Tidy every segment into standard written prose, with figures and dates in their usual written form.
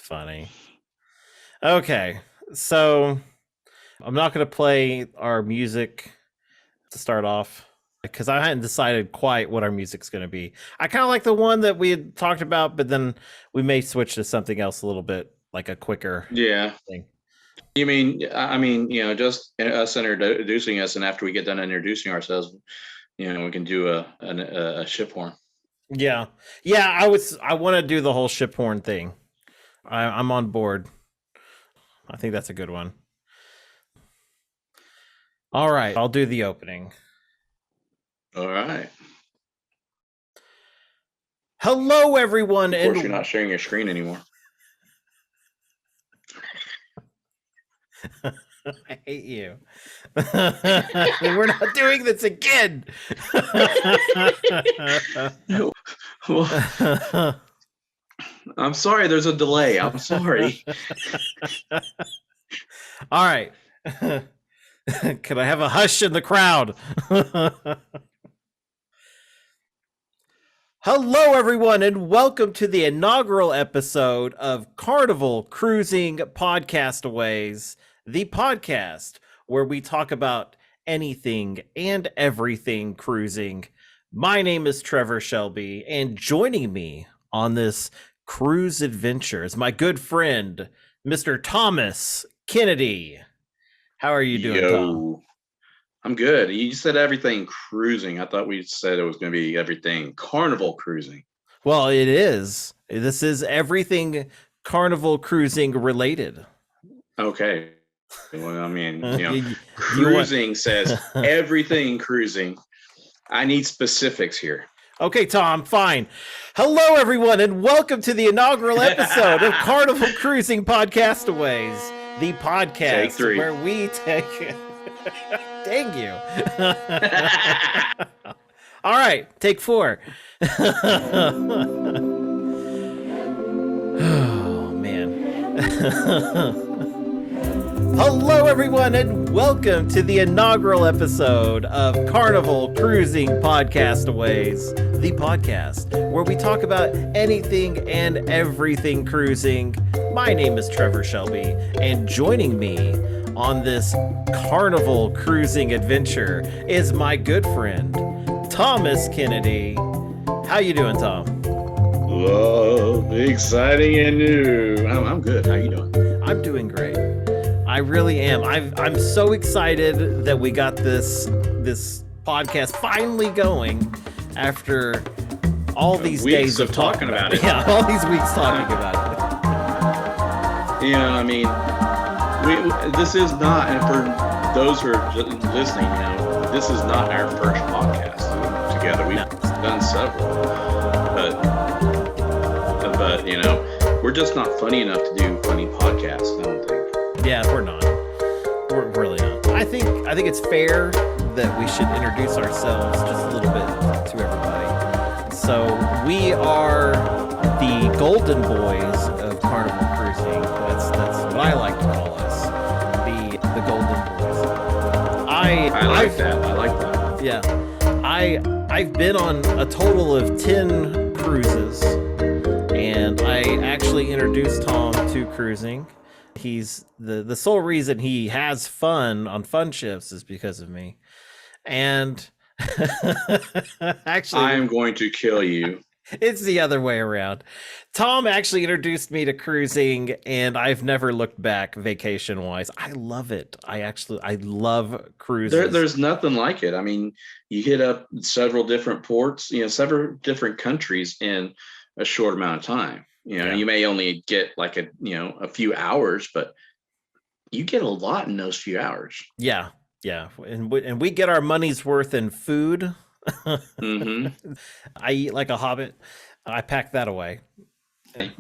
funny. Okay, so I'm not going to play our music to start off because I hadn't decided quite what our music's going to be. I kind of like the one that we had talked about, but then we may switch to something else a little bit, like a quicker Yeah. thing. You mean, I mean, just us introducing us, and after we get done introducing ourselves, we can do a ship horn. Yeah. I want to do the whole ship horn thing. I'm on board. I think that's a good one. All right, I'll do the opening. All right. Hello, everyone. Of course, you're not sharing your screen anymore. I hate you. We're not doing this again. Well, I'm sorry, there's a delay. I'm sorry. All right. Can I have a hush in the crowd? Hello, everyone, and welcome to the inaugural episode of Carnival Cruising Podcastaways, the podcast where we talk about anything and everything cruising. My name is Trevor Shelby, and joining me on this cruise adventure is my good friend, Mr. Thomas Kennedy. How are you doing, Tom? I'm good. You said everything cruising. I thought we said it was going to be everything carnival cruising. Well, it is. This is everything carnival cruising related. Okay. Well, I mean, cruising says everything cruising. I need specifics here. Okay, Tom, fine. Hello, everyone, and welcome to the inaugural episode of Carnival Cruising Podcastaways, the podcast where we take... Dang you. All right, take 4. Oh, man. Hello, everyone, and welcome to the inaugural episode of Carnival Cruising Podcastaways, the podcast where we talk about anything and everything cruising. My name is Trevor Shelby, and joining me on this carnival cruising adventure is my good friend, Thomas Kennedy. How you doing, Tom? Love, exciting and new. I'm good. How you doing? I'm doing great. I really am. I'm so excited that we got this podcast finally going after all these days of talking about it. Yeah, all these weeks talking about it. I mean, this is not, and for those who are listening, this is not our first podcast together. We've done several, but we're just not funny enough to do funny podcasts, I don't think. Yeah, we're not. We're really not. I think it's fair that we should introduce ourselves just a little bit to everybody. So we are the Golden Boys of Carnival Cruising. That's what I like to call us. The Golden Boys. I like that. Yeah. I've been on a total of 10 cruises, and I actually introduced Tom to cruising. He's the sole reason he has fun on fun ships is because of me. And actually, I am going to kill you. It's the other way around. Tom actually introduced me to cruising, and I've never looked back vacation wise. I love it. I love cruising. There's nothing like it. I mean, you hit up several different ports, several different countries in a short amount of time. You may only get like a few hours, but you get a lot in those few hours. Yeah. And we get our money's worth in food. Mm-hmm. I eat like a hobbit. I pack that away.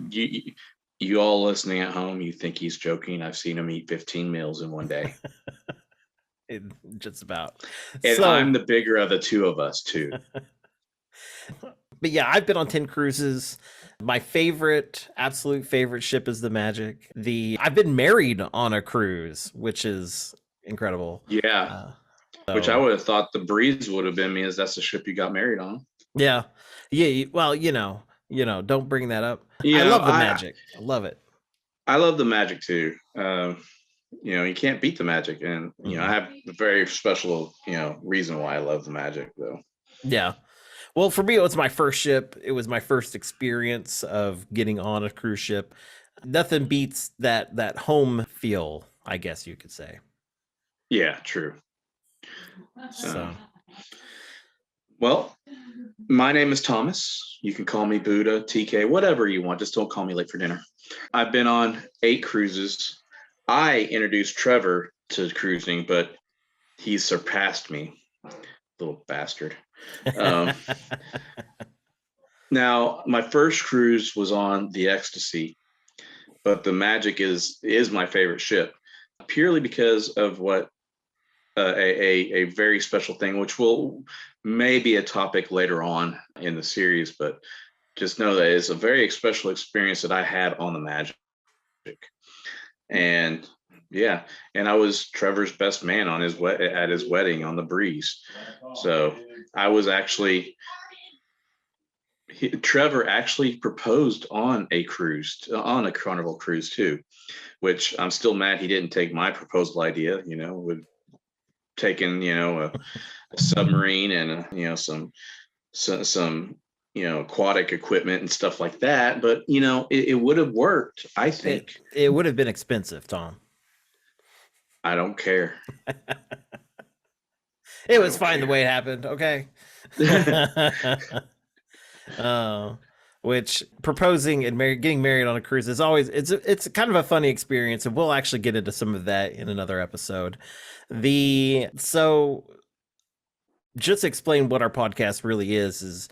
You all listening at home, you think he's joking. I've seen him eat 15 meals in one day. Just about. And I'm the bigger of the two of us too. But yeah, I've been on 10 cruises. My absolute favorite ship is the Magic. I've been married on a cruise, which is incredible. Yeah. Which I would have thought the Breeze would have been me, as that's the ship you got married on. Yeah. Well, don't bring that up. Yeah, I love the Magic. I love it. I love the magic too. You can't beat the magic, and I have a very special reason why I love the magic though. Yeah. Well, for me, it was my first ship. It was my first experience of getting on a cruise ship. Nothing beats that home feel, I guess you could say. Yeah, true. So, well, my name is Thomas. You can call me Buddha, TK, whatever you want. Just don't call me late for dinner. I've been on 8 cruises. I introduced Trevor to cruising, but he surpassed me. Little bastard. Now, my first cruise was on the Ecstasy, but the Magic is my favorite ship, purely because of what a very special thing, which will may be a topic later on in the series, but just know that it's a very special experience that I had on the Magic. And yeah, and I was Trevor's best man on at his wedding on the Breeze. So I was actually Trevor actually proposed on a Carnival cruise too, which I'm still mad he didn't take my proposal idea. With taking a submarine and some aquatic equipment and stuff like that, but it would have worked. I think it would have been expensive, Tom. I don't care. It was fine the way it happened. Okay. Which proposing and getting married on a cruise is always it's kind of a funny experience, and we'll actually get into some of that in another episode. So just explain what our podcast really is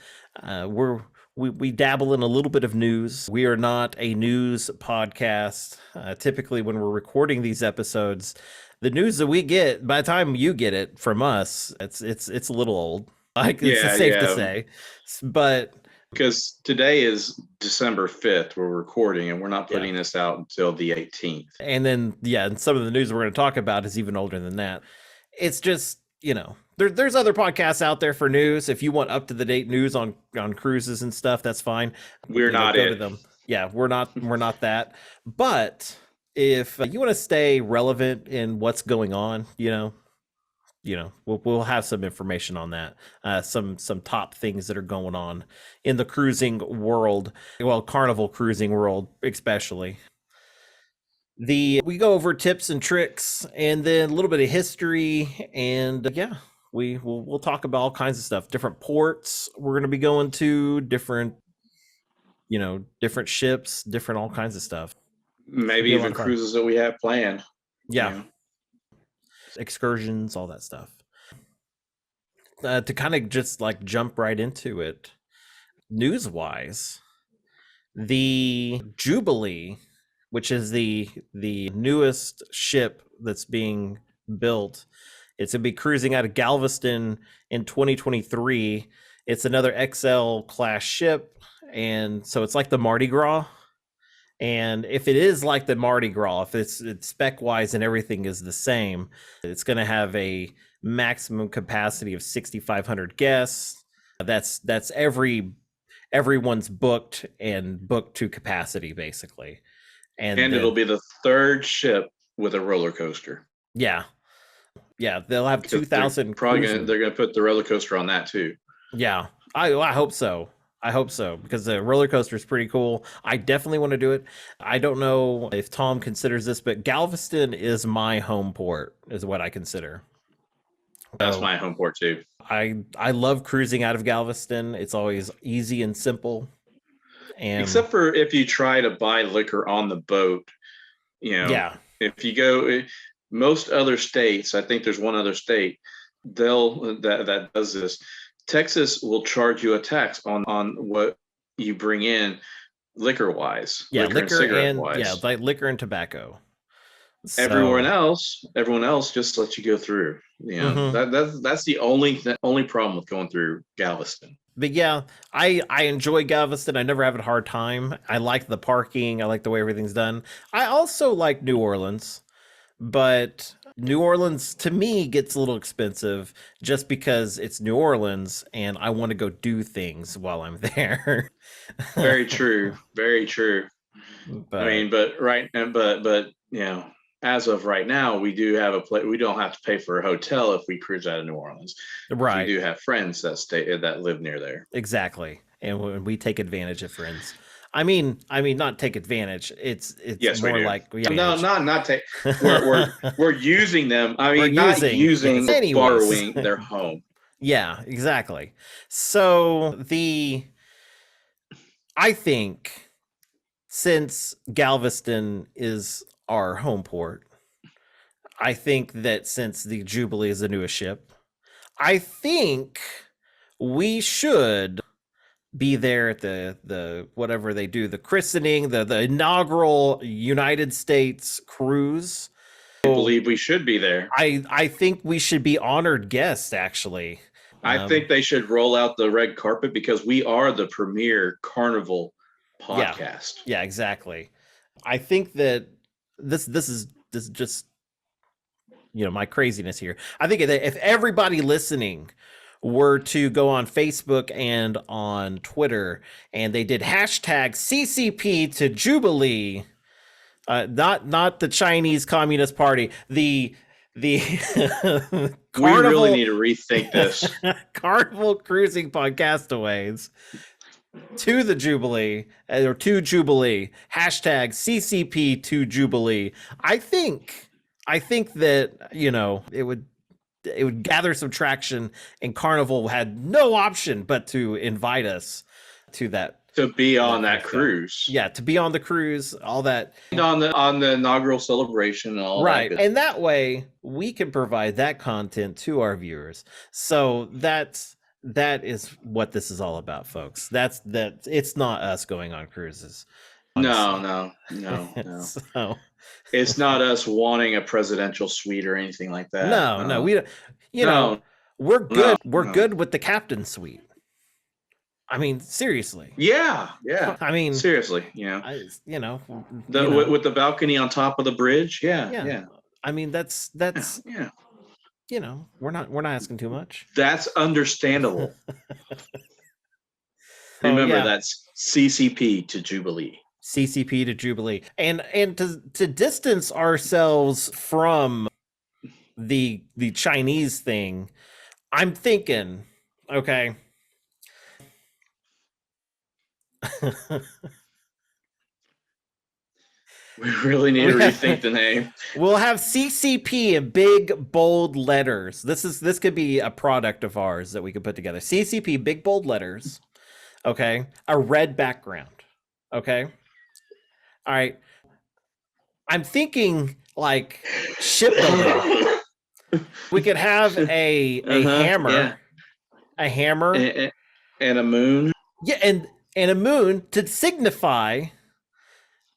we dabble in a little bit of news. We are not a news podcast. Typically when we're recording these episodes, the news that we get, by the time you get it from us, it's a little old. It's safe to say. But because today is December 5th, we're recording, and we're not putting this out until the 18th. And then, and some of the news we're going to talk about is even older than that. It's just, there's other podcasts out there for news. If you want up to the date news on cruises and stuff, that's fine. We're not go to them. Yeah, we're not that. But if you want to stay relevant in what's going on, we'll have some information on that. Some top things that are going on in the cruising world. Well, Carnival cruising world, especially. We go over tips and tricks, and then a little bit of history, and we'll talk about all kinds of stuff. Different ports we're going to be going to, different ships, different all kinds of stuff. Maybe even cruises that we have planned. Yeah. Excursions, all that stuff. To kind of just jump right into it, news-wise, the Jubilee, which is the newest ship that's being built, it's going to be cruising out of Galveston in 2023. It's another XL class ship, and so it's like the Mardi Gras. And if it is like the Mardi Gras, if it's spec wise and everything is the same, it's going to have a maximum capacity of 6,500 guests. That's everyone's booked to capacity, basically. And it'll be the third ship with a roller coaster. Yeah, they'll have 2,000. They're gonna put the roller coaster on that too. Yeah, I hope so. I hope so, because the roller coaster is pretty cool. I definitely want to do it. I don't know if Tom considers this, but Galveston is my home port, is what I consider. That's my home port too. I love cruising out of Galveston. It's always easy and simple. And except for if you try to buy liquor on the boat, if you go, most other states, I think there's one other state, that does this. Texas will charge you a tax on what you bring in liquor wise. Yeah, liquor and like liquor and tobacco. So, everyone else just lets you go through. That's the only problem with going through Galveston. But yeah, I enjoy Galveston. I never have a hard time. I like the parking. I like the way everything's done. I also like New Orleans, but New Orleans to me gets a little expensive just because it's New Orleans and I want to go do things while I'm there. Very true. Very true. But, I mean, but as of right now, we do have a place. We don't have to pay for a hotel if we cruise out of New Orleans. right. We do have friends that live near there. Exactly. And we take advantage of friends. I mean, not take advantage. It's Yes, we more do. like No, not take. We're using them. I mean, not using, yes. Anyways. borrowing their home. Yeah, exactly. So I think since Galveston is our home port, I think that since the Jubilee is the newest ship, I think we should be there at the whatever they do, the christening, the inaugural United States cruise. I believe we should be there. I think we should be honored guests, actually. I think they should roll out the red carpet because we are the premier Carnival podcast. Yeah, exactly. I think that this is just my craziness here. I think that if everybody listening were to go on Facebook and on Twitter and they did hashtag CCP to Jubilee, not the Chinese Communist Party, the Carnival, we really need to rethink this. Carnival Cruising Podcastaways to the Jubilee, or to Jubilee, hashtag CCP to Jubilee. I think that it would gather some traction, and Carnival had no option but to invite us to that, to be on that cruise. Yeah, to be on the cruise, all that, on the inaugural celebration, and all right. that. And that way we can provide that content to our viewers. So that is what this is all about, folks. That it's not us going on cruises. Honestly. No. So it's not us wanting a presidential suite or anything like that. No, we we're good. We're good with the captain suite. I mean, seriously. Yeah. I mean, seriously, with the balcony on top of the bridge. Yeah. I mean, that's yeah. We're not asking too much. That's understandable. Remember, that's CCP to Jubilee. CCP to Jubilee, and to distance ourselves from the Chinese thing. I'm thinking, okay. We really need to rethink the name. We'll have CCP in big bold letters. This could be a product of ours that we could put together. CCP, big bold letters. Okay, a red background. Okay, all right. I'm thinking like shipbuilding. We could have a hammer, a hammer, and a moon. Yeah, and a moon to signify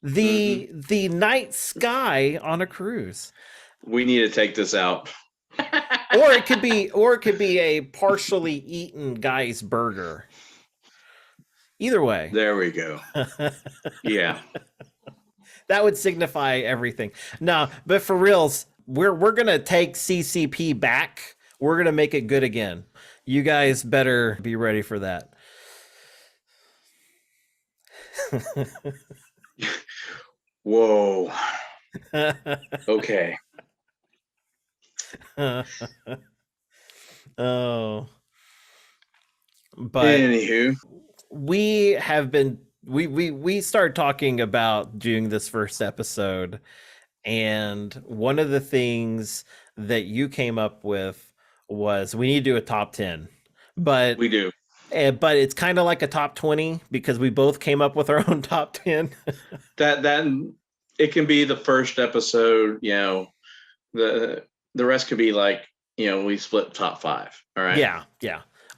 the night sky on a cruise. We need to take this out. or it could be a partially eaten guy's burger. Either way. There we go. Yeah. That would signify everything. No, but for reals, we're gonna take CCP back. We're gonna make it good again. You guys better be ready for that. Whoa. Okay. Oh. But anywho, we have been we started talking about doing this first episode, and one of the things that you came up with was we need to do a top 10. But we do. But it's kind of like a top 20 because we both came up with our own top 10. that it can be the first episode, the rest could be like, we split top 5. All right. Yeah.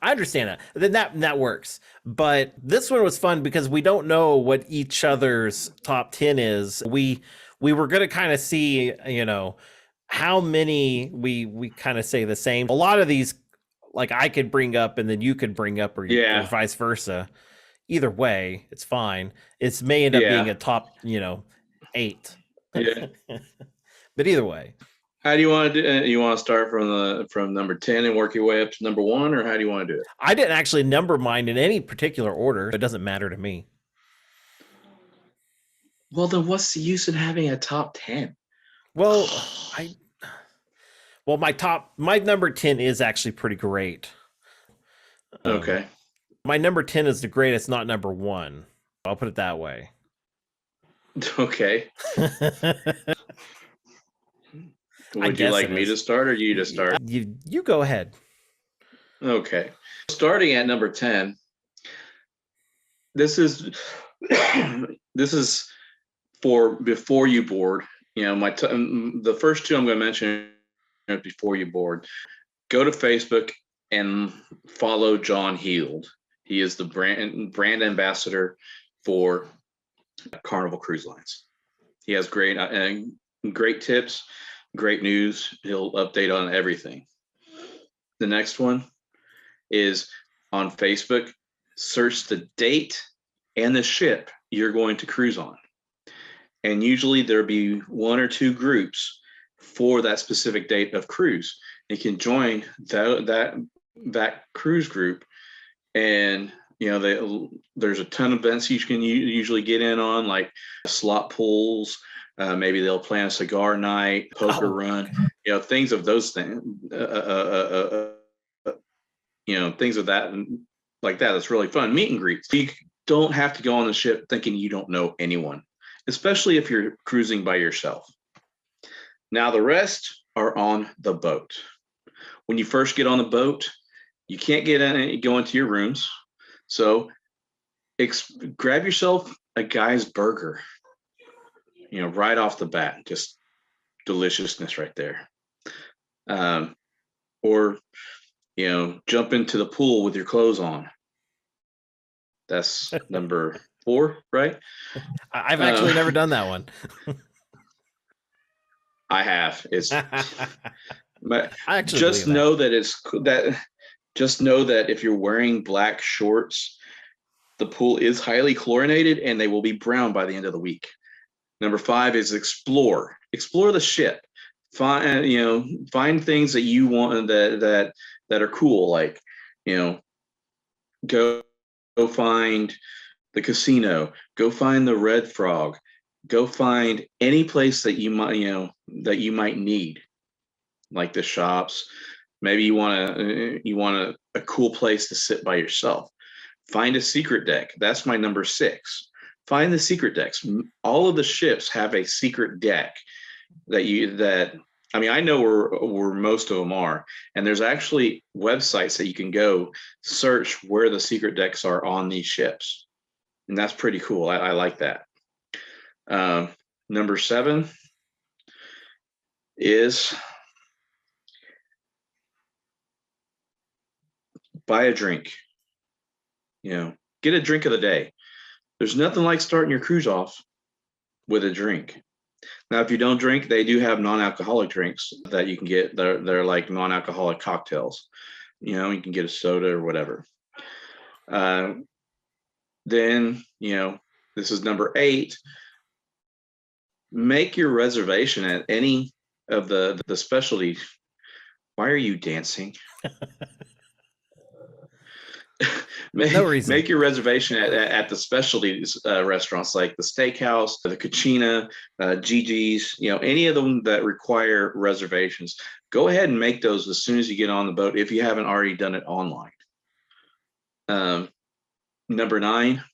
I understand that. Then that works. But this one was fun because we don't know what each other's top 10 is. We were going to kind of see, how many we kind of say the same. A lot of these, like I could bring up and then you could bring up or vice versa. Either way, it's fine. It may end up being a top, 8. Yeah. But either way. How do you want to do? You want to start from number 10 and work your way up to number 1, or how do you want to do it? I didn't actually number mine in any particular order. It doesn't matter to me. Well, then what's the use in having a top 10? Well, my number 10 is actually pretty great. Okay. My number 10 is the greatest, not number 1. I'll put it that way. Okay. Would you like me to start or you to start? You go ahead. Okay. Starting at number 10. This is this is for before you board. You know, the first two I'm going to mention are before you board. Go to Facebook and follow John Heald. He is the brand ambassador for Carnival Cruise Lines. He has great tips, great news. He'll update on everything. The next one is on Facebook. Search the date and the ship you're going to cruise on. And usually there'll be one or two groups for that specific date of cruise. You can join that cruise group, and you know there's a ton of events you can usually get in on, like slot pools. Maybe they'll plan a cigar night, poker run. You know, things of those things. You know, things of that like that. It's really fun. Meet and greets. You don't have to go on the ship thinking you don't know anyone, especially if you're cruising by yourself. Now the rest are on the boat. When you first get on the boat, you can't go into your rooms. So grab yourself a guy's burger, you know, right off the bat. Just deliciousness right there. Or, you know, jump into the pool with your clothes on. That's number 4, right? I've actually never done that one. I have. It's but just know that if you're wearing black shorts, the pool is highly chlorinated and they will be brown by the end of the week. Number 5 is explore the ship. Find things that you want that are cool, like, you know, go find the casino, go find the Red Frog, go find any place that you might need, like the shops. Maybe you want a cool place to sit by yourself. Find a secret deck. That's my number 6. Find the secret decks. All of the ships have a secret deck I know where most of them are, and there's actually websites that you can go search where the secret decks are on these ships, and that's pretty cool. I like that. Number 7 is buy a drink. You know, get a drink of the day. There's nothing like starting your cruise off with a drink. Now, if you don't drink, they do have non-alcoholic drinks that you can get. They're like non-alcoholic cocktails. You know, you can get a soda or whatever. Then, you know, this is number 8. Make your reservation at any of the specialty. Why are you dancing? No reason. Make your reservation at the specialties restaurants, like the Steakhouse, the Cucina, Gigi's, you know, any of them that require reservations. Go ahead and make those as soon as you get on the boat, if you haven't already done it online. Number 9,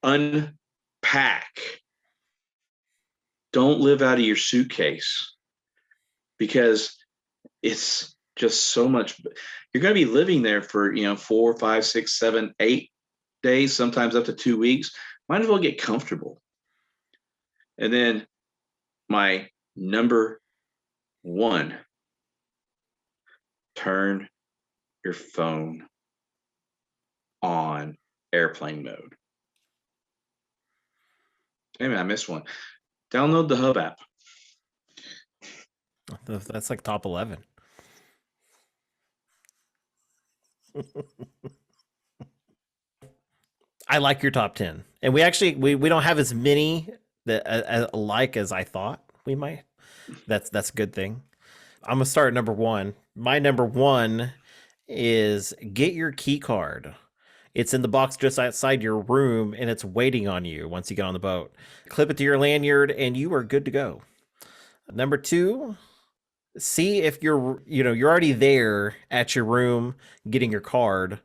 unpack. Don't live out of your suitcase, because it's just so much. You're going to be living there for 4, 5, 6, 7, 8 days, sometimes up to 2 weeks. Might as well get comfortable. And then my number 1, turn your phone on airplane mode. Hey man, I missed one. Download the Hub app. That's like top 11. I like your top 10, and we don't have as many alike as I thought we might. That's a good thing. I'm gonna start at number 1. My number 1 is get your key card. It's in the box just outside your room, and it's waiting on you once you get on the boat. Clip it to your lanyard, and you are good to go. Number 2, see if you're already there at your room getting your card.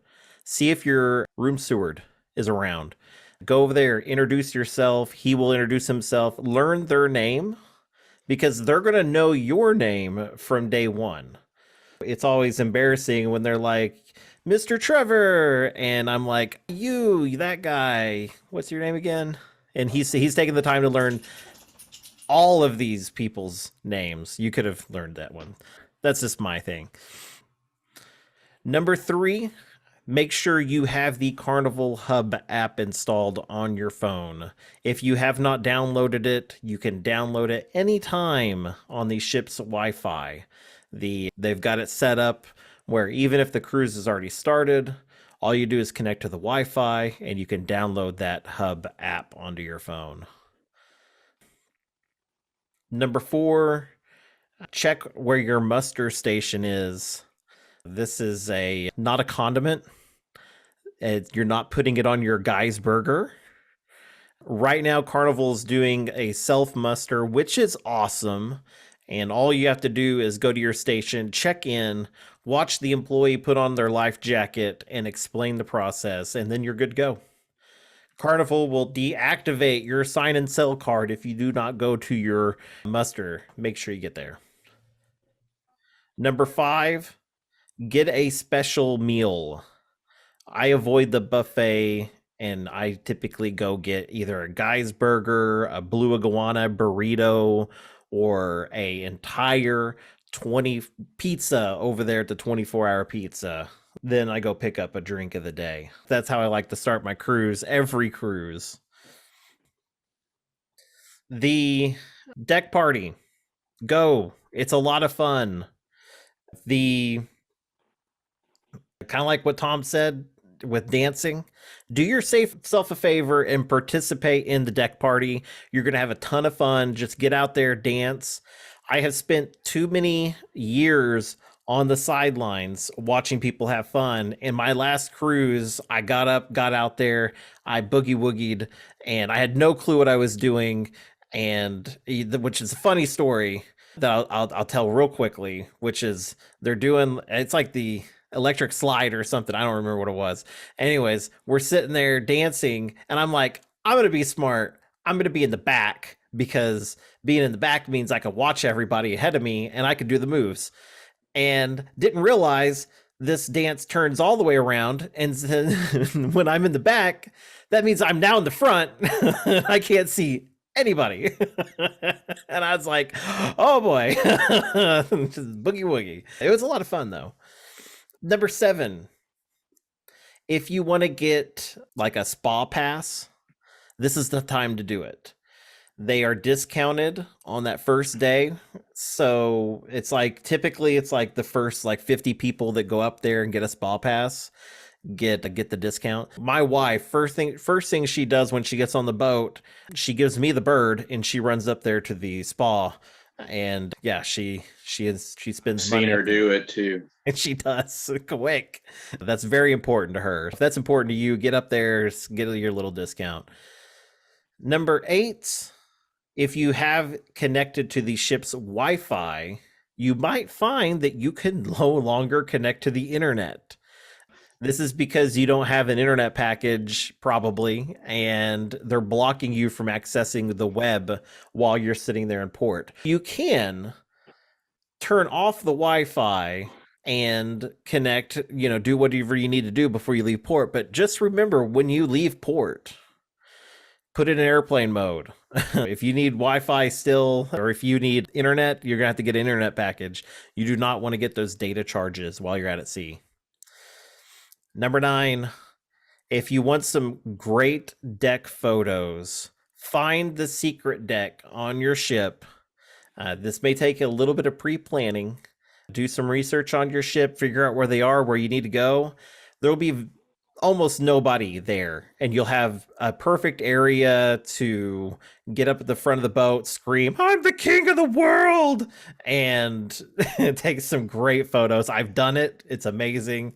See if your room steward is around. Go over there, introduce yourself. He will introduce himself. Learn their name because they're going to know your name from day one. It's always embarrassing when they're like, Mr. Trevor, and I'm like, you, that guy. What's your name again? And he's taking the time to learn all of these people's names. You could have learned that one. That's just my thing. Number 3, make sure you have the Carnival Hub app installed on your phone. If you have not downloaded it, you can download it anytime on the ship's Wi-Fi. They've got it set up where even if the cruise has already started, all you do is connect to the Wi-Fi and you can download that Hub app onto your phone. Number 4, check where your muster station is. This is not a condiment. You're not putting it on your guy's burger. Right now, Carnival's doing a self-muster, which is awesome. And all you have to do is go to your station, check in, watch the employee put on their life jacket, and explain the process, and then you're good to go. Carnival will deactivate your sign and sell card if you do not go to your muster. Make sure you get there. Number 5, get a special meal. I avoid the buffet, and I typically go get either a guy's burger, a blue iguana burrito, or a entire 20 pizza over there at the 24-hour pizza. Then I go pick up a drink of the day. That's how I like to start my cruise, every cruise. The deck party. Go. It's a lot of fun. The kind of like what Tom said with dancing, do yourself a favor and participate in the deck party. You're going to have a ton of fun. Just get out there, dance. I have spent too many years on the sidelines watching people have fun. In my last cruise, I got out there, I boogie woogied, and I had no clue what I was doing. And which is a funny story that I'll tell real quickly, which is it's like the electric slide or something. I don't remember what it was. Anyways, we're sitting there dancing, and I'm like, I'm going to be smart. I'm going to be in the back because being in the back means I can watch everybody ahead of me and I can do the moves. And didn't realize this dance turns all the way around. And then when I'm in the back, that means I'm now in the front. I can't see anybody. And I was like, oh boy, just boogie woogie. It was a lot of fun though. Number 7, if you want to get like a spa pass, this is the time to do it. They are discounted on that first day. So it's like, typically it's like the first like 50 people that go up there and get a spa pass get the discount. My wife, first thing she does when she gets on the boat, she gives me the bird and she runs up there to the spa. And yeah, she spends money. Seen her do it too. And she does quick. That's very important to her. If that's important to you, get up there, get your little discount. Number 8, if you have connected to the ship's Wi-Fi, you might find that you can no longer connect to the internet. This is because you don't have an internet package, probably, and they're blocking you from accessing the web while you're sitting there in port. You can turn off the Wi-Fi and connect, do whatever you need to do before you leave port. But just remember, when you leave port, put it in airplane mode. If you need Wi-Fi still, or if you need internet, you're going to have to get an internet package. You do not want to get those data charges while you're out at sea. Number 9, if you want some great deck photos, find the secret deck on your ship. This may take a little bit of pre-planning. Do some research on your ship, figure out where they are, where you need to go. There will be almost nobody there, and you'll have a perfect area to get up at the front of the boat, scream, "I'm the king of the world!" and take some great photos. I've done it. It's amazing.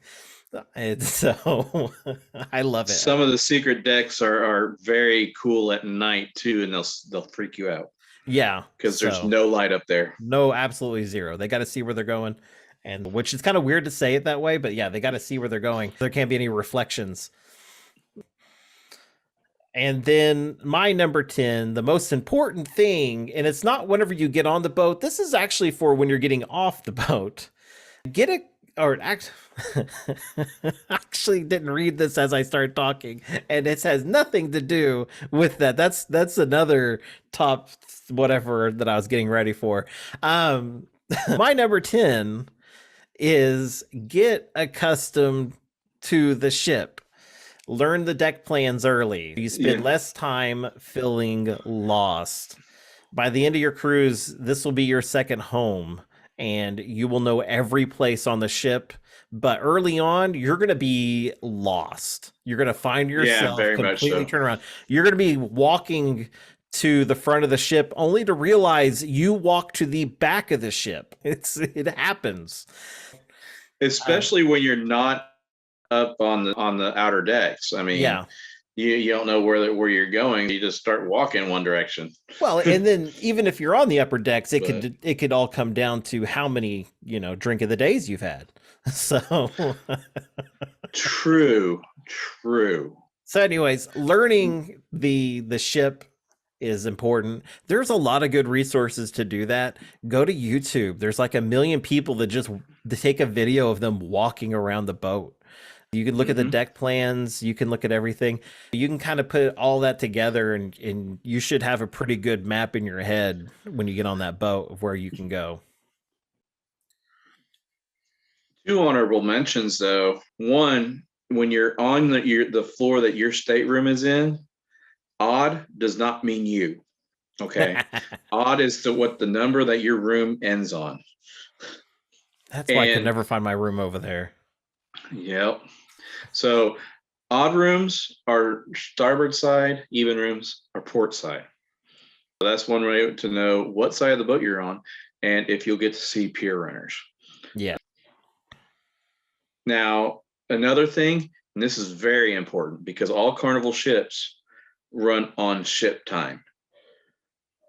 It's so I love it. Some of the secret decks are very cool at night too, and they'll freak you out Yeah. because there's So no light up there. no, absolutely zero. They got to see where they're going. And which is kind of weird to say it that way, but yeah, they got to see where they're going. There can't be any reflections. And then my number 10, the most important thing, and it's not whenever you get on the boat. This is actually for when you're getting off the boat. Get a or act actually didn't read this as I started talking, and it has nothing to do with that. That's another top whatever that I was getting ready for. My number 10 is get accustomed to the ship. Learn the deck plans early. You spend Yeah. less time feeling lost. By the end of your cruise, this will be your second home, and you will know every place on the ship. But early on, you're going to be lost. You're going to find Yeah, yourself very much completely so. turned around. You're going to be walking to the front of the ship only to realize you walk to the back of the ship. It happens. Especially when you're not up on the outer decks. I mean, Yeah. you don't know where you're going. You just start walking one direction. Well, and then even if you're on the upper decks, But it could all come down to how many, drink of the days you've had. So true. so anyways, learning the ship is important. There's a lot of good resources to do that. Go to YouTube. There's like a million people that just to take a video of them walking around the boat. You can look at the deck plans, you can look at everything. You can kind of put all that together and you should have a pretty good map in your head when you get on that boat of where you can go. Two honorable mentions though. One, when you're on the floor that your stateroom is in, odd does not mean you. Okay. Odd is what the number that your room ends on. That's why I could never find my room over there. Yep. So odd rooms are starboard side, even rooms are port side. So that's one way to know what side of the boat you're on and if you'll get to see pier runners. Yeah. Now, another thing, and this is very important because all Carnival ships run on ship time.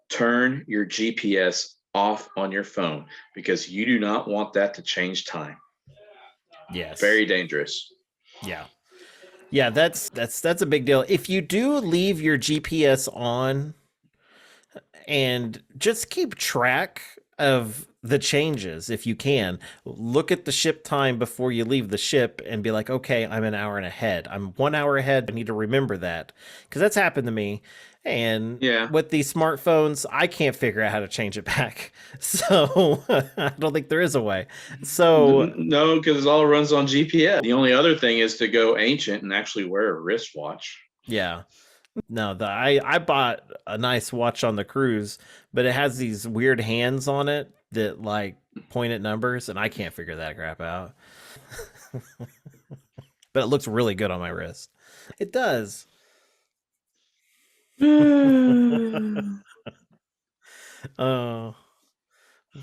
Turn your GPS off on your phone because you do not want that to change time. Yes. Very dangerous. Yeah. Yeah, that's a big deal. If you do leave your GPS on and just keep track of the changes if you can. Look at the ship time before you leave the ship and be like, okay, I'm an hour and ahead. I'm 1 hour ahead. I need to remember that because that's happened to me. And Yeah. with these smartphones, I can't figure out how to change it back. So I don't think there is a way. So no, because it all runs on GPS. The only other thing is to go ancient and actually wear a wristwatch. yeah. No, I bought a nice watch on the cruise, but it has these weird hands on it that like point at numbers, and I can't figure that crap out. But it looks really good on my wrist. It does. Oh,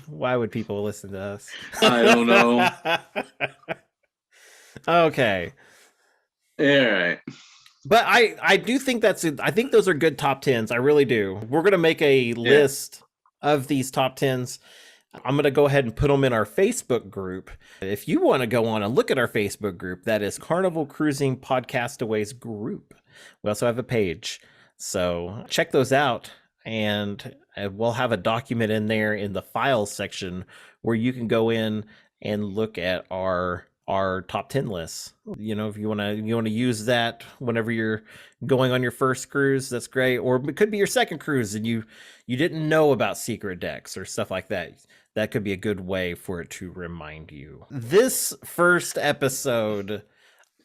why would people listen to us? I don't know. Okay. All right. But I do think I think those are good top 10s. I really do. We're going to make a list of these top 10s. I'm going to go ahead and put them in our Facebook group. If you want to go on and look at our Facebook group, that is Carnival Cruising Podcastaways group. We also have a page. So check those out. And we'll have a document in there in the files section where you can go in and look at our top 10 lists. If you want to use that whenever you're going on your first cruise, that's great. Or it could be your second cruise and you didn't know about secret decks or stuff like that. That could be a good way for it to remind you. This first episode,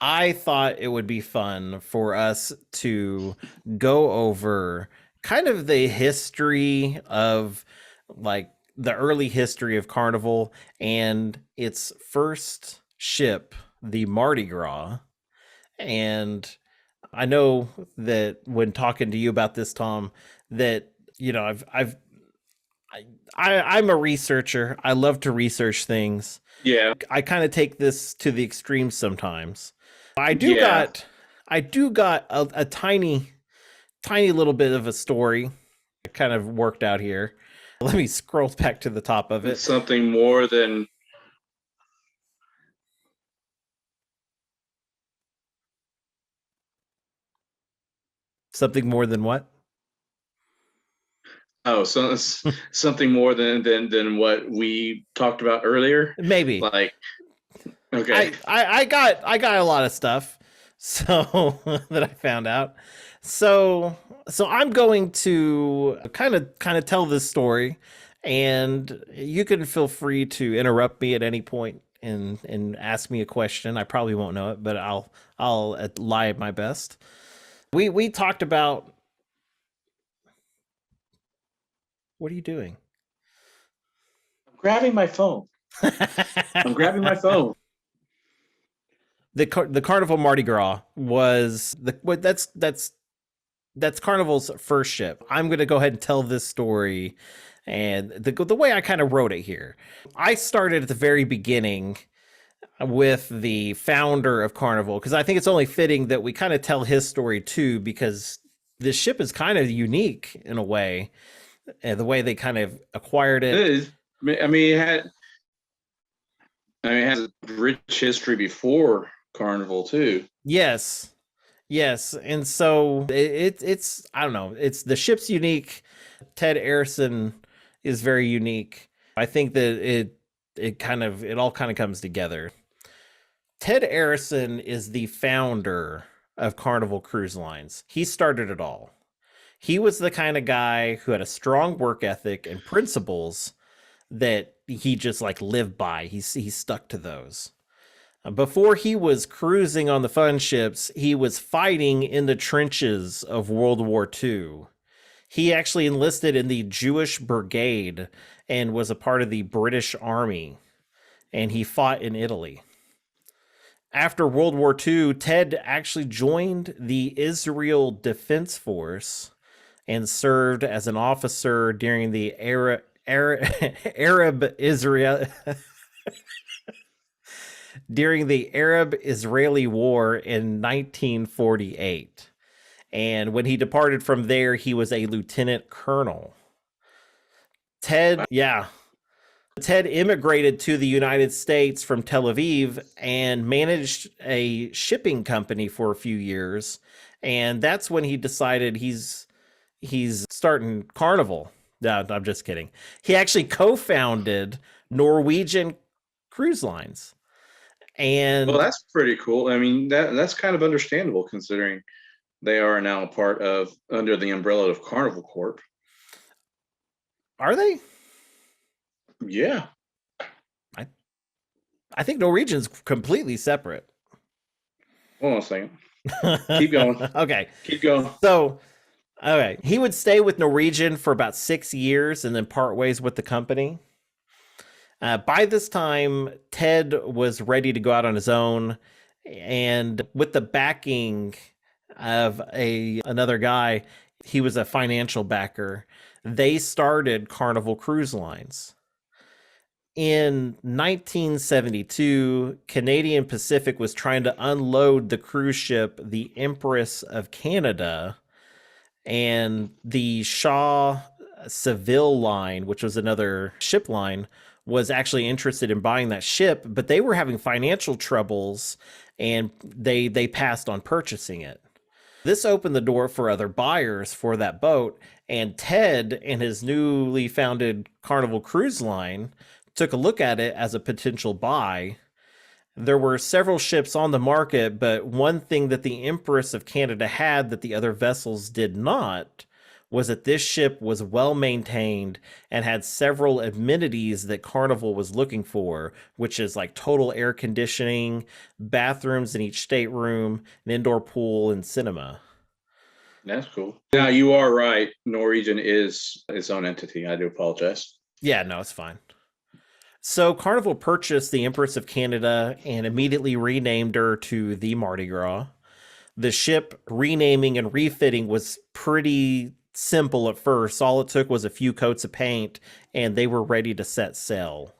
I thought it would be fun for us to go over kind of the history of like the early history of Carnival and its first ship, the Mardi Gras. And I know that when talking to you about this, Tom, that I'm a researcher. I love to research things. Yeah, I kind of take this to the extreme sometimes. I do yeah. got I do got a tiny little bit of a story kind of worked out here. Let me scroll back to the top of It's it. something more than Something more than what? so it's something more than what we talked about earlier. Maybe. Like, okay, I got a lot of stuff so that I found out. So I'm going to kind of tell this story, and you can feel free to interrupt me at any point and ask me a question. I probably won't know it, but I'll lie at my best. We talked about, what are you doing? I'm grabbing my phone. I'm grabbing my phone. The Carnival Mardi Gras was the what that's Carnival's first ship. I'm going to go ahead and tell this story, and the way I kind of wrote it here. I started at the very beginning with the founder of Carnival, because I think it's only fitting that we kind of tell his story too, because this ship is kind of unique in a way, and the way they kind of acquired It it. is. I mean, it has a rich history before Carnival too. Yes. Yes, and so it's I don't know. It's the ship's unique. Ted Arison is very unique. I think that it all kind of comes together. Ted Arison is the founder of Carnival Cruise Lines. He started it all. He was the kind of guy who had a strong work ethic and principles that he just like lived by. He stuck to those. Before he was cruising on the fun ships, he was fighting in the trenches of World War II. He actually enlisted in the Jewish Brigade and was a part of the British Army, and he fought in Italy. After World War II, Ted actually joined the Israel Defense Force and served as an officer during the Arab Israel during the Arab-Israeli War in 1948. And when he departed from there, he was a lieutenant colonel. Yeah, Ted immigrated to the United States from Tel Aviv and managed a shipping company for a few years. And that's when he decided he's starting Carnival. No, I'm just kidding. He actually co-founded Norwegian Cruise Lines. Well, And that's pretty cool. I mean, that's kind of understandable considering they are now a part of under the umbrella of Carnival Corp. are they? Yeah. I I think Norwegian's completely separate. Hold on a second. Keep going. Okay. Keep going. So, okay, he would stay with Norwegian for about 6 years and then part ways with the company. By this time, Ted was ready to go out on his own, and with the backing of a another guy, he was a financial backer. They started Carnival Cruise Lines. In 1972, Canadian Pacific was trying to unload the cruise ship, the Empress of Canada, and the Shaw Seville line, which was another ship line, was actually interested in buying that ship, but they were having financial troubles and they passed on purchasing it. This opened the door for other buyers for that boat, and Ted and his newly founded Carnival Cruise Line took a look at it as a potential buy. There were several ships on the market, but one thing that the Empress of Canada had that the other vessels did not was that this ship was well maintained and had several amenities that Carnival was looking for, which is like total air conditioning, bathrooms in each stateroom, an indoor pool, and cinema. That's cool. Now you are right. Norwegian is its own entity. I do apologize. Yeah, no, it's fine. So Carnival purchased the Empress of Canada and immediately renamed her to the Mardi Gras. The ship renaming and refitting was pretty simple at first. All it took was a few coats of paint, and they were ready to set sail.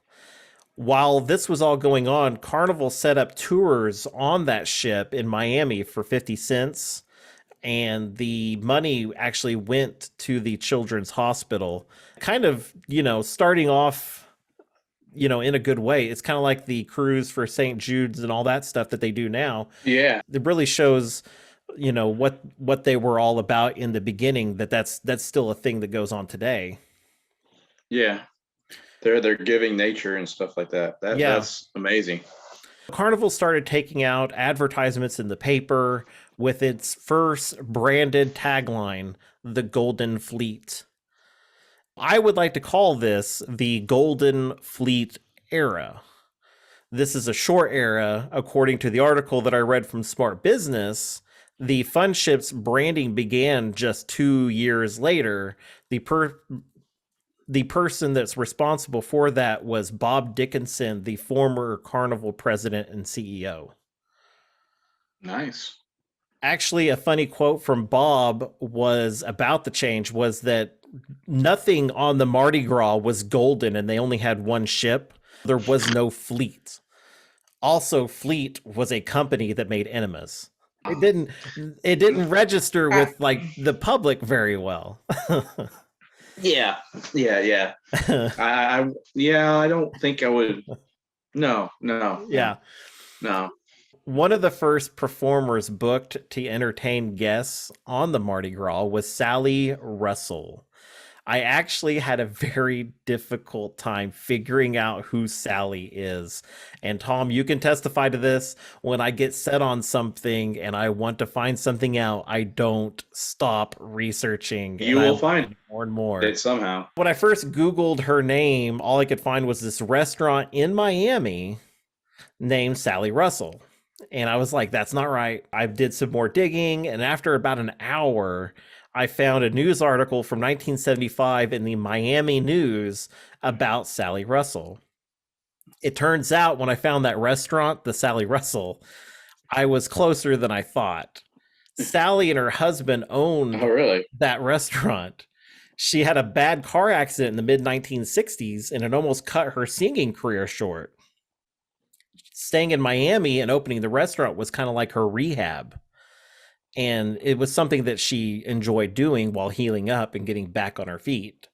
While this was all going on, Carnival set up tours on that ship in Miami for 50 cents, and the money actually went to the children's hospital. Kind of, starting off, in a good way. It's kind of like the cruise for St. Jude's and all that stuff that they do now. Yeah. It really shows, what they were all about in the beginning, that's still a thing that goes on today. Yeah. They're giving nature and stuff like that. That's amazing. Carnival started taking out advertisements in the paper with its first branded tagline, "The Golden Fleet." I would like to call this the Golden Fleet era. This is a short era, according to the article that I read from Smart Business. The Fun Ship's branding began just 2 years later. The person that's responsible for that was Bob Dickinson, the former Carnival president and CEO. Nice. Actually, a funny quote from Bob was about the change was that nothing on the Mardi Gras was golden and they only had one ship. There was no fleet. Also, Fleet was a company that made enemas. It didn't register with the public very well. Yeah. I don't think I would. No. Yeah. No. One of the first performers booked to entertain guests on the Mardi Gras was Sally Russell. I actually had a very difficult time figuring out who Sally is. And Tom, you can testify to this. When I get set on something and I want to find something out, I don't stop researching. You will find more and more it somehow. When I first Googled her name, all I could find was this restaurant in Miami named Sally Russell. And I was like, that's not right. I did some more digging. And after about an hour, I found a news article from 1975 in the Miami News about Sally Russell. It turns out when I found that restaurant, the Sally Russell, I was closer than I thought. Sally and her husband owned that restaurant. She had a bad car accident in the mid-1960s, and it almost cut her singing career short. Staying in Miami and opening the restaurant was kind of like her rehab. And it was something that she enjoyed doing while healing up and getting back on her feet.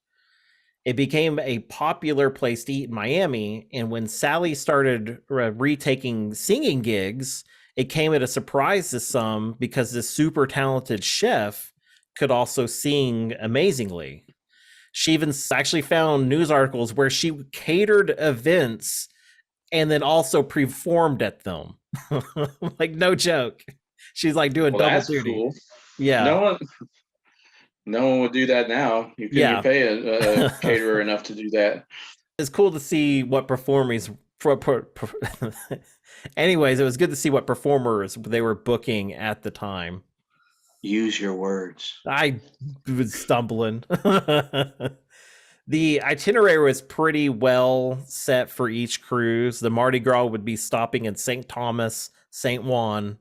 It became a popular place to eat in Miami. And when Sally started retaking singing gigs, it came at a surprise to some because this super talented chef could also sing amazingly. She even actually found news articles where she catered events and then also performed at them. Like, no joke. She's like doing double duty. Cool. Yeah. No one would do that now. You couldn't pay a caterer enough to do that. It's cool to see what performers. Anyways, it was good to see what performers they were booking at the time. Use your words. I was stumbling. The itinerary was pretty well set for each cruise. The Mardi Gras would be stopping in St. Thomas, San Juan,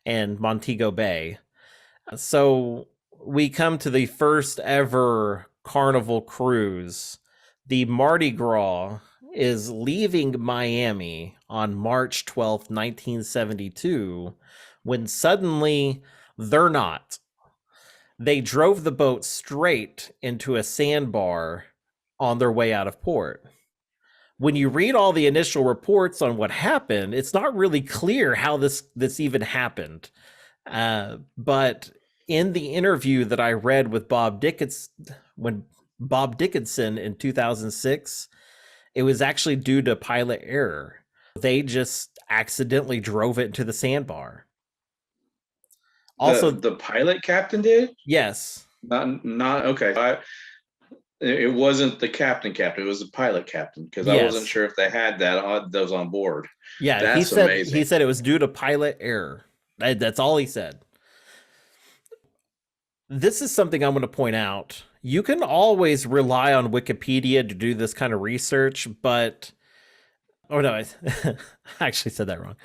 and Montego Bay. So we come to the first ever Carnival cruise. The Mardi Gras is leaving Miami on March 12th, 1972, when suddenly they're not. They drove the boat straight into a sandbar on their way out of port. When you read all the initial reports on what happened, it's not really clear how this even happened. But in the interview that I read with Bob Dickinson in 2006, it was actually due to pilot error. They just accidentally drove it into the sandbar. Also, the pilot captain did? Yes. Not okay. It wasn't the captain. It was the pilot captain, because I wasn't sure if they had those on board. Yeah, that's amazing. He said it was due to pilot error. That's all he said. This is something I'm going to point out. You can always rely on Wikipedia to do this kind of research, but I actually said that wrong.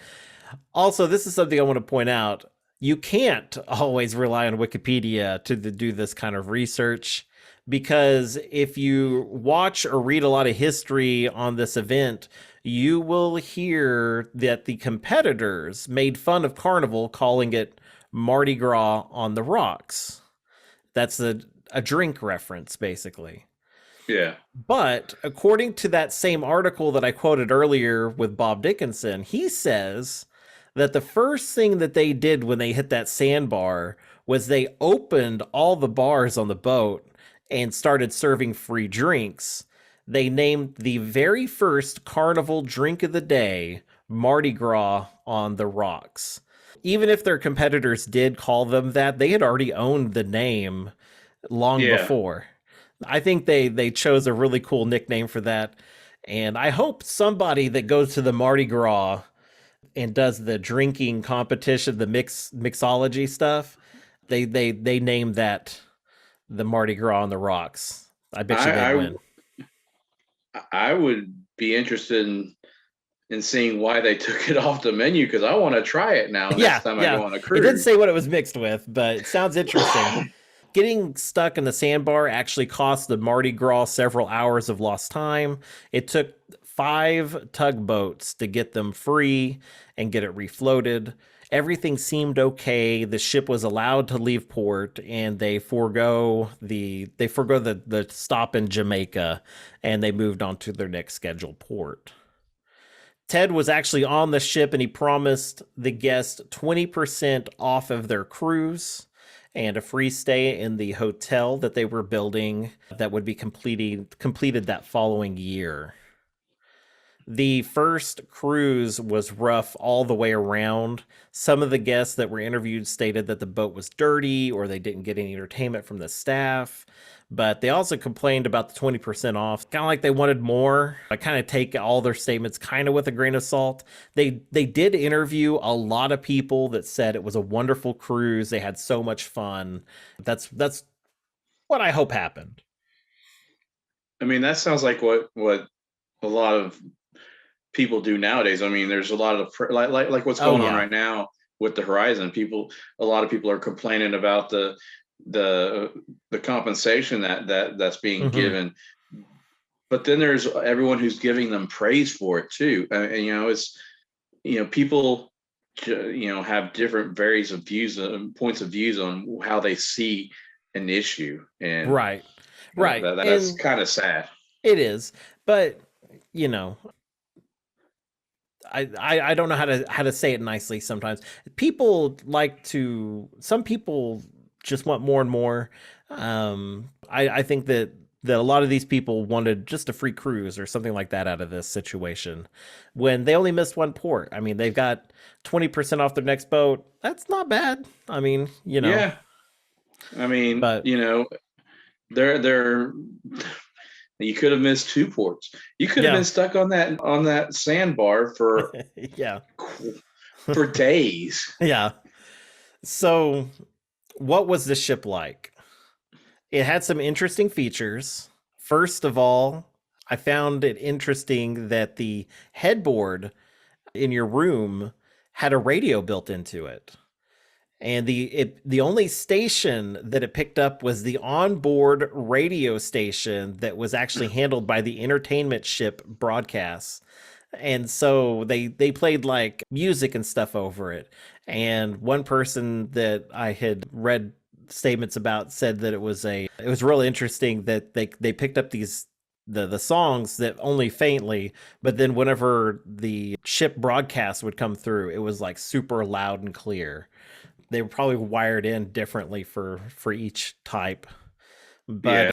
Also, this is something I want to point out. you can't always rely on Wikipedia to do this kind of research, because if you watch or read a lot of history on this event, you will hear that the competitors made fun of Carnival, calling it Mardi Gras on the rocks. That's a drink reference, basically. Yeah. But according to that same article that I quoted earlier with Bob Dickinson, he says that the first thing that they did when they hit that sandbar was they opened all the bars on the boat and started serving free drinks. They named the very first carnival drink of the day Mardi Gras on the rocks. Even if their competitors did call them that, they had already owned the name long Yeah. before. I think they chose a really cool nickname for that. And I hope somebody that goes to the Mardi Gras and does the drinking competition, the mixology stuff, they name that the Mardi Gras on the rocks. I bet you they'd I win. I would be interested in seeing why they took it off the menu, because I want to try it now Yeah, next time I yeah. go on a It didn't cruise. say what it was mixed with, but it sounds interesting. Getting stuck in the sandbar actually cost the Mardi Gras several hours of lost time. It took 5 tugboats to get them free and get it refloated. Everything seemed okay. The ship was allowed to leave port, and they forgo the stop in Jamaica, and they moved on to their next scheduled port. Ted was actually on the ship, and he promised the guests 20% off of their cruise and a free stay in the hotel that they were building that would be completed that following year. The first cruise was rough all the way around. Some of the guests that were interviewed stated that the boat was dirty or they didn't get any entertainment from the staff. But they also complained about the 20% off, kind of like they wanted more. I kind of take all their statements kind of with a grain of salt. They did interview a lot of people that said it was a wonderful cruise. They had so much fun. That's what I hope happened. I mean, that sounds like what a lot of people do nowadays. I mean, there's a lot of like what's Oh going on yeah. right now with the Horizon. A lot of people are complaining about the compensation that's being Hmm. given, but then there's everyone who's giving them praise for it too. And it's people have different varies of views and points of views on how they see an issue, and Right. Right. that's And kind of sad. it is, but you know, I don't know how to say it nicely sometimes. Some people just want more and more. I think that a lot of these people wanted just a free cruise or something like that out of this situation when they only missed one port. I mean, they've got 20% off their next boat. That's not bad. I mean, Yeah, I mean, but they're you could have missed 2 ports. You could have yeah. been stuck on that sandbar for Yeah. days. Yeah. So, what was the ship like? It had some interesting features. First of all, I found it interesting that the headboard in your room had a radio built into it. And the only station that it picked up was the onboard radio station that was actually handled by the entertainment ship broadcasts. And so they played like music and stuff over it. And one person that I had read statements about said that it was really interesting that they picked up the songs that only faintly, but then whenever the ship broadcast would come through, it was like super loud and clear. They were probably wired in differently for each type, but Yeah.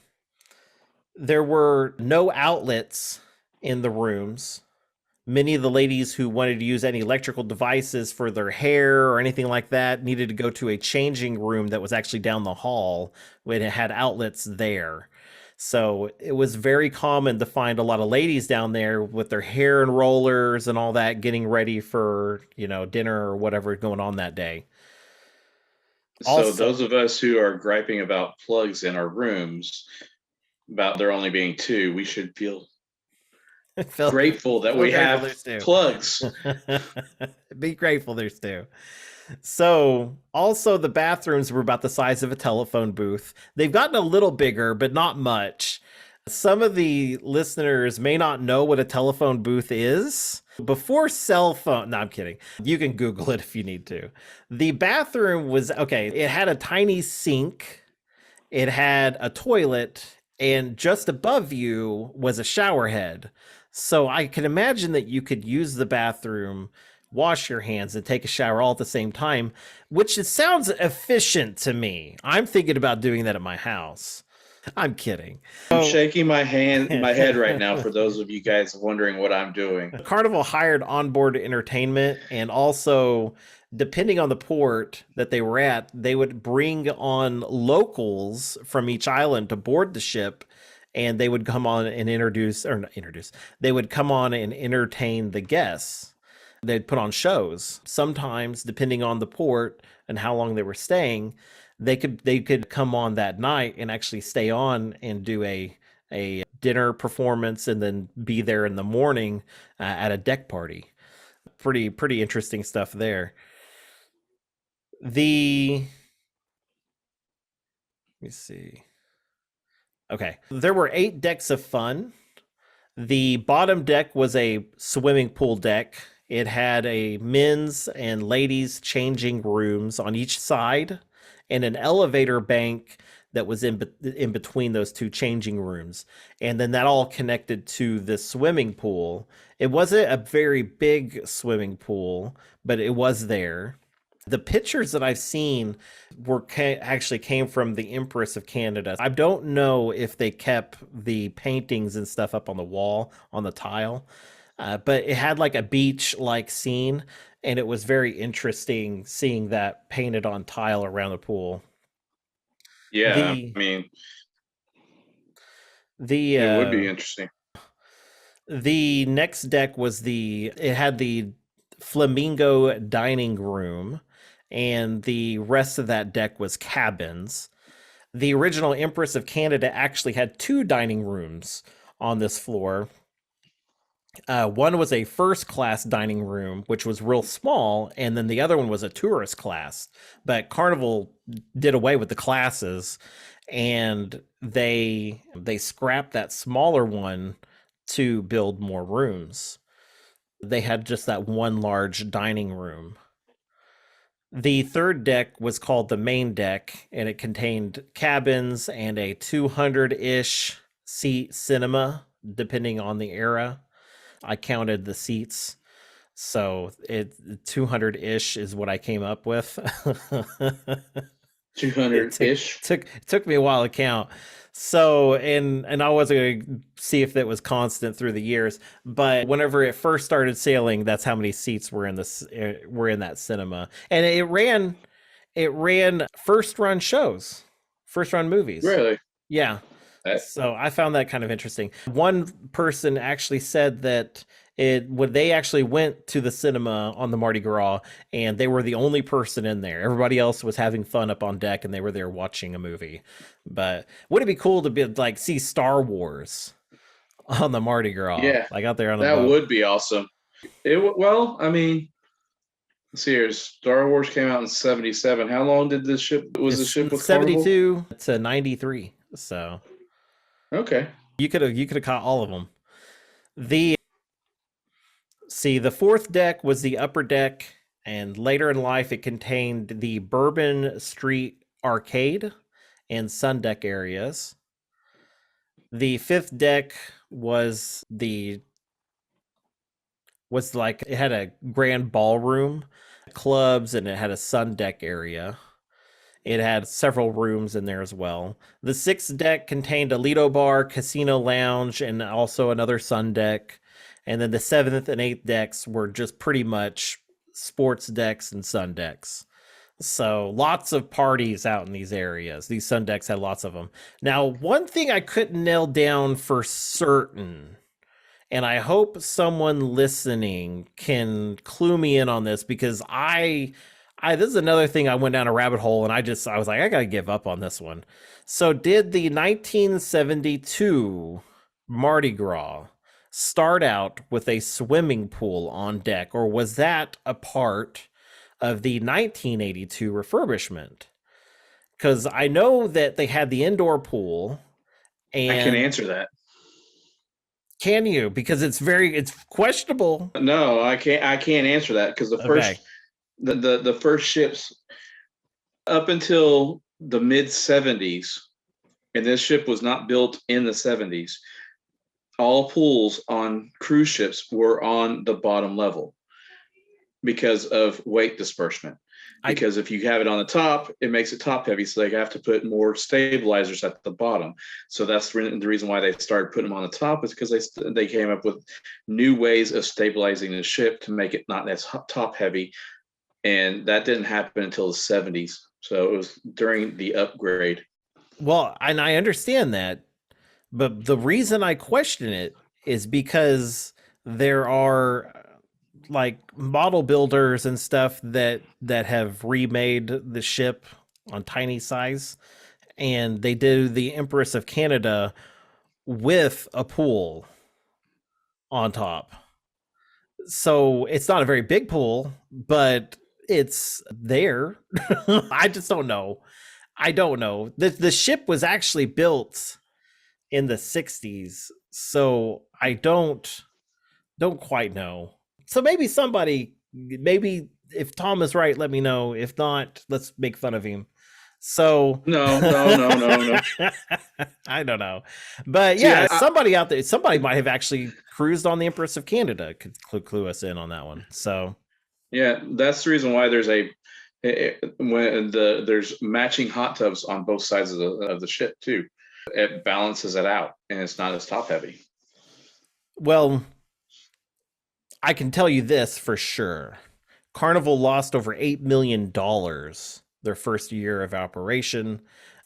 there were no outlets in the rooms. Many of the ladies who wanted to use any electrical devices for their hair or anything like that needed to go to a changing room that was actually down the hall when it had outlets there. So it was very common to find a lot of ladies down there with their hair and rollers and all that, getting ready for, dinner or whatever going on that day. So Also, those of us who are griping about plugs in our rooms, about there only being 2, we should feel feel, grateful that feel we grateful have there's two. plugs. Be grateful there's two. So, also the bathrooms were about the size of a telephone booth. They've gotten a little bigger, but not much. Some of the listeners may not know what a telephone booth is. Before cell phone, no, I'm kidding. You can Google it if you need to. The bathroom was okay, it had a tiny sink, it had a toilet, and just above you was a shower head. So I can imagine that you could use the bathroom, wash your hands, and take a shower all at the same time, which it sounds efficient to me. I'm thinking about doing that at my house. I'm kidding. I'm So shaking my head right now for those of you guys wondering what I'm doing. Carnival hired onboard entertainment, and also, depending on the port that they were at, they would bring on locals from each island to board the ship, and they would come on and they would come on and entertain the guests. They'd put on shows. Sometimes, depending on the port and how long they were staying, they could come on that night and actually stay on and do a dinner performance and then be there in the morning at a deck party. Pretty interesting stuff there. The Let me see. Okay, there were 8 decks of fun. The bottom deck was a swimming pool deck. It had a men's and ladies changing rooms on each side and an elevator bank that was in between those two changing rooms. And then that all connected to the swimming pool. It wasn't a very big swimming pool, but it was there. The pictures that I've seen actually came from the Empress of Canada. I don't know if they kept the paintings and stuff up on the wall on the tile, but it had like a beach-like scene, and it was very interesting seeing that painted on tile around the pool. Yeah, The I mean, the it would be interesting. the next deck was it had the flamingo dining room, and the rest of that deck was cabins. The original Empress of Canada actually had 2 dining rooms on this floor. One was a first class dining room, which was real small, and then the other one was a tourist class. But Carnival did away with the classes, and they scrapped that smaller one to build more rooms. They had just that one large dining room. The third deck was called the main deck, and it contained cabins and a 200-ish seat cinema, depending on the era. I counted the seats, so it 200-ish is what I came up with. 200 ish. It took me a while to count. So and I wasn't going to see if that was constant through the years, but whenever it first started sailing, that's how many seats were in that cinema, and it ran first run shows, first run movies. Really? Yeah. That, So I found that kind of interesting. One person actually said that when they actually went to the cinema on the Mardi Gras, and they were the only person in there. Everybody else was having fun up on deck, and they were there watching a movie. But would it be cool to be like see Star Wars on the Mardi Gras, yeah, like out there on a that boat? would be awesome. Well, I mean, let's see here. Star Wars came out in 77. How long did this ship was the It's ship with Carnival? 72 to 93, so Okay. you could have caught all of them. The fourth deck was the upper deck, and later in life it contained the Bourbon Street Arcade and Sun Deck areas. The fifth deck was like it had a grand ballroom, clubs, and it had a sun deck area. It had several rooms in there as well. The sixth deck contained a Lido bar, casino lounge, and also another sun deck. And then the seventh and eighth decks were just pretty much sports decks and sun decks. So lots of parties out in these areas. These sun decks had lots of them. Now, one thing I couldn't nail down for certain, and I hope someone listening can clue me in on this, because I this is another thing I went down a rabbit hole, and I was like, I gotta give up on this one. So did the 1972 Mardi Gras start out with a swimming pool on deck, or was that a part of the 1982 refurbishment. Because I know that they had the indoor pool, I can and answer that. can you? Because it's questionable. No, I can't answer that because Okay. the first ships up until the mid 70s, and this ship was not built in the 70s. All pools on cruise ships were on the bottom level because of weight disbursement. I Because if you have it on the top, it makes it top heavy, so they have to put more stabilizers at the bottom. So that's the reason why they started putting them on the top, is because they came up with new ways of stabilizing the ship to make it not as top heavy, and that didn't happen until the 70s. So it was during the upgrade. well, and I understand that, but the reason I question it is because there are like model builders and stuff that have remade the ship on tiny size, and they did the Empress of Canada with a pool on top. So it's not a very big pool, but it's there. I just don't know. I don't know. The ship was actually built in the 60s, so I don't quite know. So maybe if Tom is right, let me know. If not, let's make fun of him. So No, no, no, no, no. I don't know. But See, yeah, somebody out there, somebody might have actually cruised on the Empress of Canada. Could clue us in on that one. So yeah, that's the reason why when there's matching hot tubs on both sides of the ship too. It balances it out, and it's not as top heavy. well, I can tell you this for sure. Carnival lost over $8 million their first year of operation.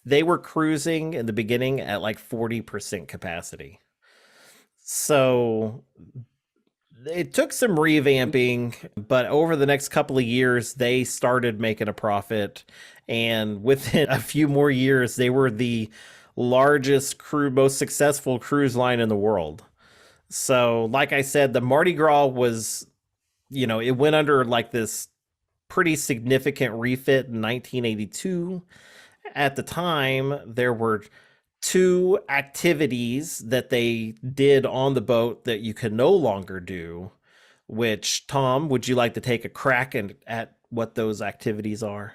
They were cruising in the beginning at like 40% capacity. So it took some revamping, but over the next couple of years, they started making a profit. And within a few more years, they were the largest most successful cruise line in the world. So, like I said, the Mardi Gras was, it went under like this pretty significant refit in 1982. At the time, there were two activities that they did on the boat that you could no longer do. Which, Tom, would you like to take a crack at what those activities are?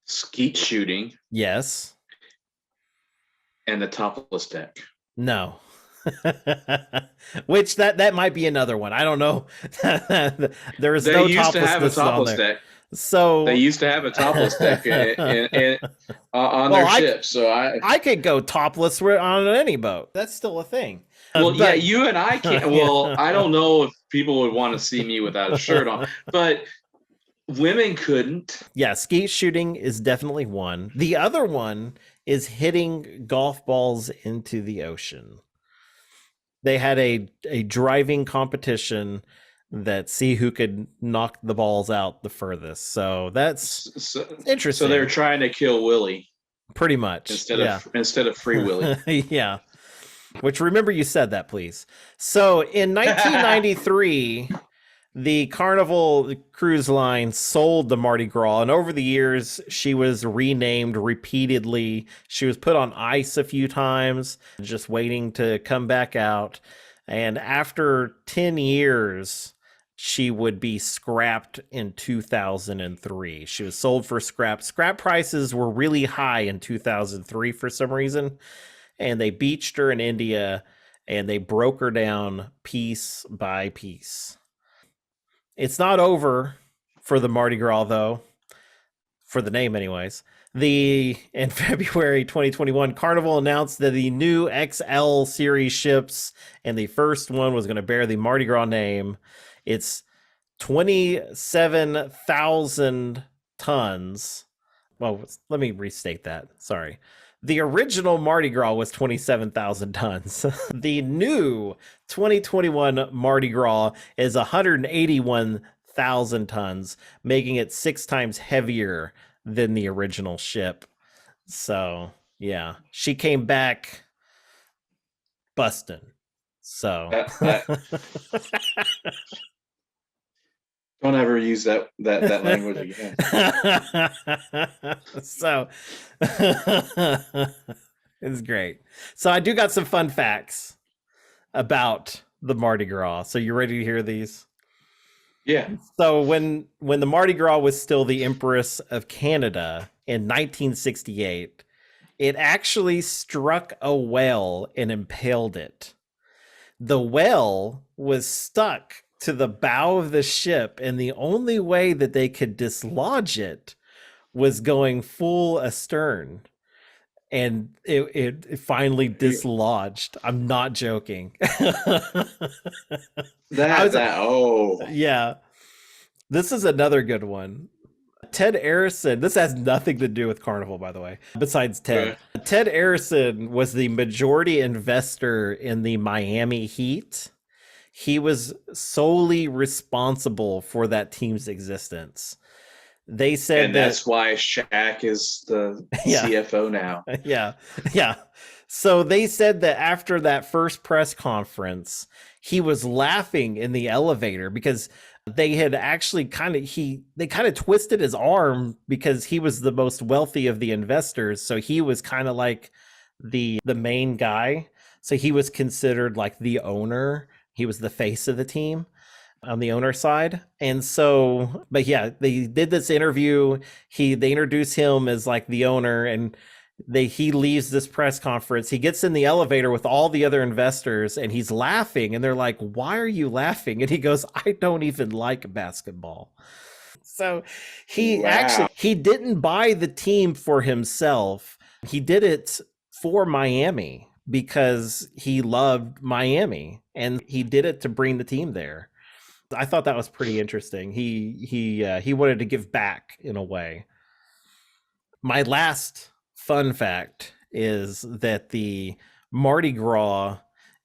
Skeet shooting Yes. and the topless deck. No. Which that might be another one. I don't know. There is They no used to have a toplessness on topless there. deck. They So, used to have a topless deck on well, their ship. So I could go topless on any boat. That's still a thing. well, yeah, But you and I can't. Well, I don't know if people would want to see me without a shirt on, but women couldn't. yeah, skeet shooting is definitely one. The other one is hitting golf balls into the ocean. They had a driving competition that see who could knock the balls out the furthest. So that's So, so they're interesting. trying to kill Willie Pretty much. Yeah. instead of Free Willy. Yeah. Which, remember, you said that, please. So in 1993, the Carnival Cruise Line sold the Mardi Gras, and over the years, she was renamed repeatedly. She was put on ice a few times, just waiting to come back out. And after 10 years, she would be scrapped in 2003. She was sold for scrap. Scrap prices were really high in 2003 for some reason, and they beached her in India, and they broke her down piece by piece. It's not over for the Mardi Gras, though, for the name, anyways. In February 2021, Carnival announced that the new XL series ships, and the first one was going to bear the Mardi Gras name. It's 27,000 tons. Well, let me restate that. Sorry. The original Mardi Gras was 27,000 tons. The new 2021 Mardi Gras is 181,000 tons, making it 6 times heavier than the original ship. So, yeah, she came back busting. So, I, Don't ever use that language again. So it's great. So I do got some fun facts about the Mardi Gras. So you ready to hear these? Yeah. So when the Mardi Gras was still the Empress of Canada in 1968, it actually struck a whale and impaled it. The whale was stuck to the bow of the ship, and the only way that they could dislodge it was going full astern. And it finally dislodged. I'm not joking. Oh. Yeah. This is another good one. Ted Arison, this has nothing to do with Carnival, by the way, besides Ted. Okay. Ted Arison was the majority investor in the Miami Heat. He was solely responsible for that team's existence. They said and that's why Shaq is the CFO now. Yeah. So they said that after that first press conference, he was laughing in the elevator because they had actually kind of twisted his arm because he was the most wealthy of the investors. So he was kind of like the main guy. So he was considered like the owner. He was the face of the team on the owner side. And so, but yeah, they did this interview. They introduce him as like the owner, and he leaves this press conference. He gets in the elevator with all the other investors and he's laughing, and they're like, "Why are you laughing?" And he goes, "I don't even like basketball." So he didn't buy the team for himself. He did it for Miami because he loved Miami, and he did it to bring the team there. I thought that was pretty interesting. He wanted to give back in a way. My last fun fact is that the Mardi Gras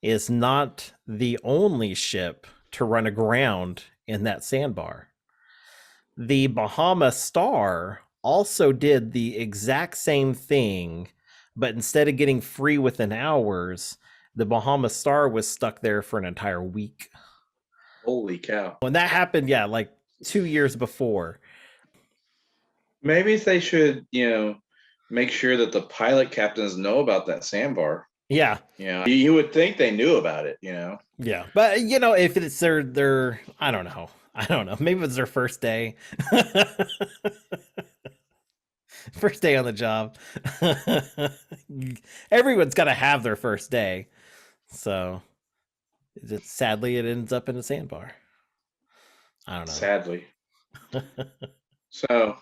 is not the only ship to run aground in that sandbar. The Bahama Star also did the exact same thing, but instead of getting free within hours, the Bahama Star was stuck there for an entire week. Holy cow. And that happened, like 2 years before. Maybe they should, make sure that the pilot captains know about that sandbar. Yeah. You would think they knew about it, Yeah. But, if it's their I don't know. Maybe it's their first day. First day on the job. Everyone's got to have their first day. So, sadly, it ends up in a sandbar. I don't know. Sadly. So,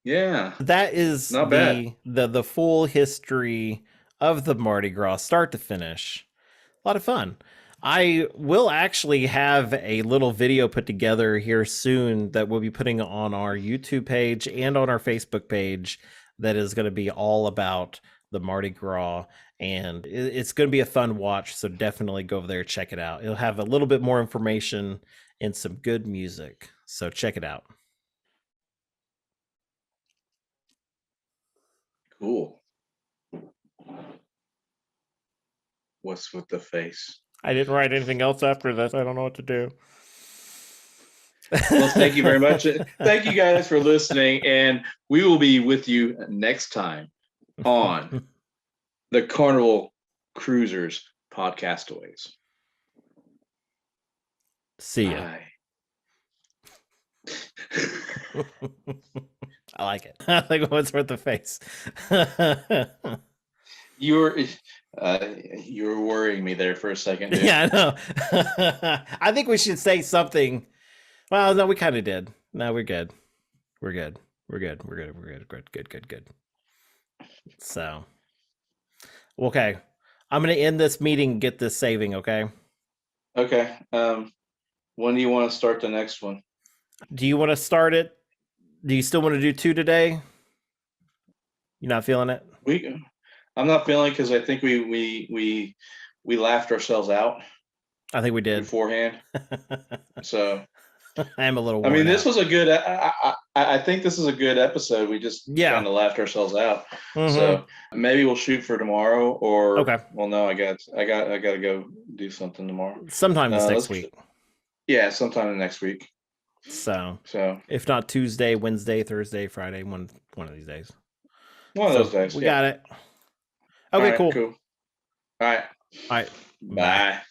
yeah. That is not bad. The full history of the Mardi Gras, start to finish. A lot of fun. I will actually have a little video put together here soon that we'll be putting on our YouTube page and on our Facebook page that is going to be all about the Mardi Gras, and it's going to be a fun watch, so definitely go over there, check it out. It'll have a little bit more information and some good music, so check it out. Cool. What's with the face? I didn't write anything else after this. I don't know what to do. Well, thank you very much. Thank you guys for listening, and we will be with you next time on the Carnival Cruisers Podcastaways. See ya. I like it. I think what's worth the face. You're worrying me there for a second. Dude. Yeah, I know. I think we should say something. Well, no, we kind of did. No, we're good. We're good. Good. So, okay. I'm going to end this meeting and get this saving, okay? Okay. When do you want to start the next one? Do you want to start it? Do you still want to do 2 today? You're not feeling it? I'm not feeling it because I think we laughed ourselves out. I think we did beforehand. So I am a little. I mean, this was a good. I think this is a good episode. We just kind of laughed ourselves out. Mm-hmm. So maybe we'll shoot for tomorrow, or okay. Well, no, I got to go do something tomorrow. Sometime this next week. Yeah, sometime next week. So So if not Tuesday, Wednesday, Thursday, Friday, one of these days. one of those days. We Yeah. got it. All Okay, right, cool. cool. All right. All right. Bye.